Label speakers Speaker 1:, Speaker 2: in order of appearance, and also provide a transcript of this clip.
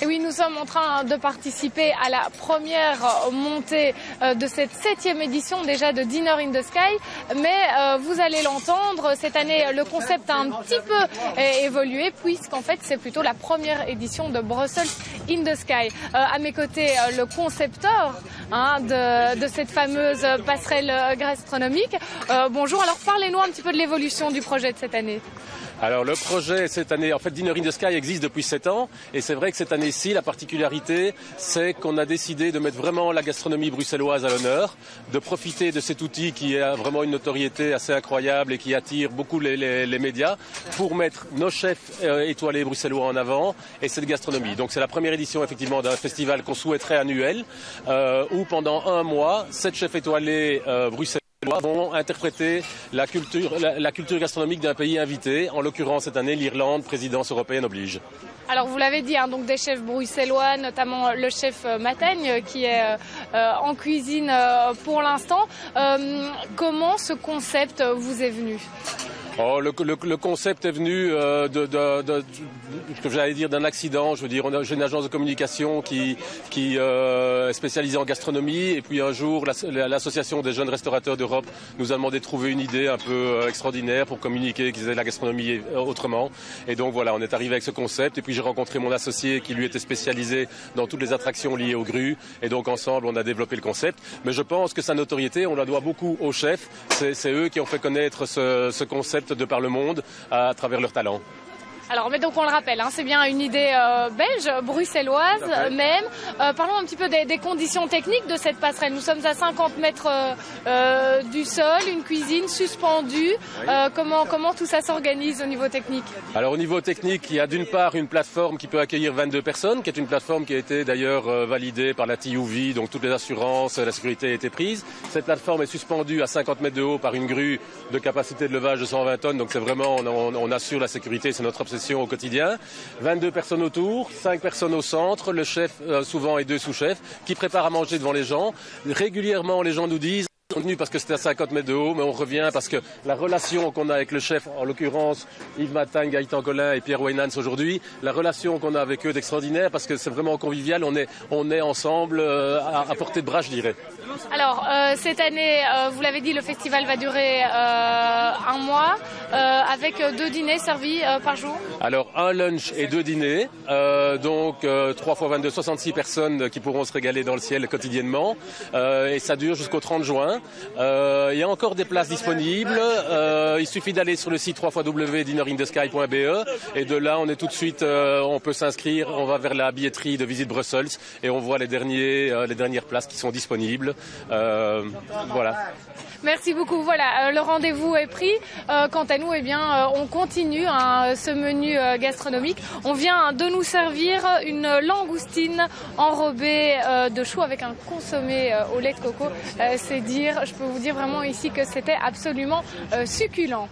Speaker 1: Et oui, nous sommes en train de participer à la première montée de cette 7e édition déjà de Dinner in the Sky. Mais vous allez l'entendre, cette année le concept a un petit peu évolué puisqu'en fait c'est plutôt la première édition de Brussels in the Sky. À mes côtés, le concepteur de cette fameuse passerelle gastronomique. Bonjour, alors parlez-nous un petit peu de l'évolution du projet de cette année.
Speaker 2: Alors le projet cette année, en fait Dinner in the Sky existe depuis 7 ans et c'est vrai que cette année-ci, la particularité, c'est qu'on a décidé de mettre vraiment la gastronomie bruxelloise à l'honneur, de profiter de cet outil qui a vraiment une notoriété assez incroyable et qui attire beaucoup les médias pour mettre nos chefs étoilés bruxellois en avant et cette gastronomie. Donc c'est la première édition effectivement d'un festival qu'on souhaiterait annuel où pendant un mois, 7 chefs étoilés bruxellois vont interpréter la culture gastronomique d'un pays invité, en l'occurrence cette année l'Irlande, présidence européenne oblige.
Speaker 1: Alors vous l'avez dit, donc des chefs bruxellois, notamment le chef Mataigne qui est en cuisine pour l'instant. Comment ce concept vous est venu ?
Speaker 2: Le concept est venu d'un accident. Je veux dire, j'ai une agence de communication qui est spécialisée en gastronomie. Et puis un jour, l'association des jeunes restaurateurs d'Europe nous a demandé de trouver une idée un peu extraordinaire pour communiquer qu'ils faisaient la gastronomie autrement. Et donc voilà, on est arrivé avec ce concept. Et puis j'ai rencontré mon associé qui lui était spécialisé dans toutes les attractions liées aux grues. Et donc ensemble, on a développé le concept. Mais je pense que sa notoriété, on la doit beaucoup aux chefs. C'est eux qui ont fait connaître ce concept de par le monde à travers leur talent.
Speaker 1: Alors, mais donc on le rappelle, c'est bien une idée belge, bruxelloise même. Parlons un petit peu des conditions techniques de cette passerelle. Nous sommes à 50 mètres du sol, une cuisine suspendue. Oui. Comment tout ça s'organise au niveau technique ?
Speaker 2: Alors au niveau technique, il y a d'une part une plateforme qui peut accueillir 22 personnes, qui est une plateforme qui a été d'ailleurs validée par la TUV, donc toutes les assurances, la sécurité a été prise. Cette plateforme est suspendue à 50 mètres de haut par une grue de capacité de levage de 120 tonnes, donc c'est vraiment, on assure la sécurité, c'est notre obsession au quotidien. 22 personnes autour, 5 personnes au centre, le chef souvent et 2 sous-chefs qui préparent à manger devant les gens. Régulièrement, les gens nous disent on est venu parce que c'était à 50 mètres de haut, mais on revient parce que la relation qu'on a avec le chef, en l'occurrence Yves Mataigne, Gaëtan Collin et Pierre Weynans aujourd'hui, la relation qu'on a avec eux est extraordinaire parce que c'est vraiment convivial, on est ensemble à portée de bras, je dirais.
Speaker 1: Alors, cette année, vous l'avez dit, le festival va durer un mois avec 2 dîners servis par jour.
Speaker 2: Alors, un lunch et 2 dîners, donc 3 fois 22, 66 personnes qui pourront se régaler dans le ciel quotidiennement et ça dure jusqu'au 30 juin. Il y a encore des places disponibles. Il suffit d'aller sur le site www.dinnerinthesky.be et de là, on est tout de suite, on peut s'inscrire. On va vers la billetterie de Visite Brussels et on voit les dernières places qui sont disponibles. Voilà.
Speaker 1: Merci beaucoup. Voilà, le rendez-vous est pris. Quant à nous, on continue ce menu gastronomique. On vient de nous servir une langoustine enrobée de choux avec un consommé au lait de coco. Je peux vous dire vraiment ici que c'était absolument succulent.